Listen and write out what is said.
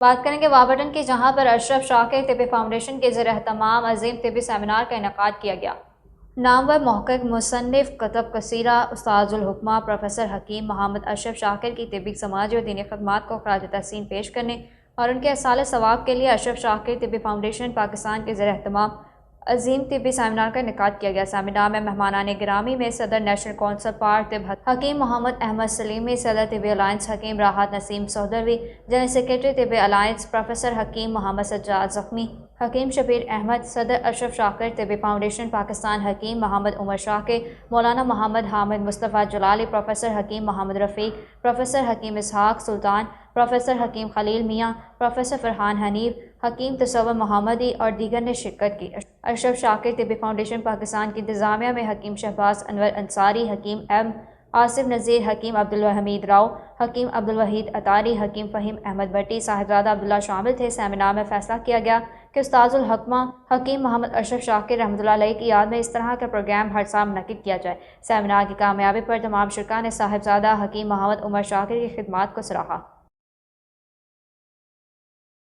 بات کریں گے وابرٹن کی، جہاں پر اشرف شاکر طبی فاؤنڈیشن کے زیر اہتمام عظیم طبی سیمینار کا انعقاد کیا گیا۔ نامور محقق، مصنف، کتب کثیرہ، استاذ الحکمہ پروفیسر حکیم محمد اشرف شاکر کی طبی، سماجی اور دینی خدمات کو خراج تحسین پیش کرنے اور ان کے ایصال ثواب کے لیے اشرف شاکر طبی فاؤنڈیشن پاکستان کے زیر اہتمام عظیم طبی سیمینار کا انعقاد کیا گیا۔ سیمینار میں مہمانان گرامی میں صدر نیشنل کونسل فار طب حکیم محمد احمد سلیمی، صدر طبی الائنس حکیم راحت نسیم سہدروی، جنرل سیکریٹری طبی الائنس پروفیسر حکیم محمد سجاد زخمی، حکیم شبیر احمد، صدر اشرف شاکر طبی فاؤنڈیشن پاکستان حکیم محمد عمر شاکر، مولانا محمد حامد مصطفیٰ جلالی، پروفیسر حکیم محمد رفیق، پروفیسر حکیم اسحاق سلطان، پروفیسر حکیم خلیل میاں، پروفیسر فرحان حنیف، حکیم تصور محمدی اور دیگر نے شرکت کی۔ اشرف شاکر طبی فاؤنڈیشن پاکستان کی انتظامیہ میں حکیم شہباز انور انصاری، حکیم ایم آصف نذیر، حکیم عبدالحمید راؤ، حکیم عبدالوحید اطاری، حکیم فہیم احمد بٹی، صاحبزادہ عبداللہ شامل تھے۔ سیمینار میں فیصلہ کیا گیا کہ استاذ الحکمہ حکیم محمد اشرف شاکر رحمۃ اللہ علیہ کی یاد میں اس طرح کا پروگرام ہر سال منعقد کیا جائے۔ سیمینار کی کامیابی پر تمام شرکاء نے صاحبزادہ حکیم محمد عمر شاکر کی خدمات کو سراہا۔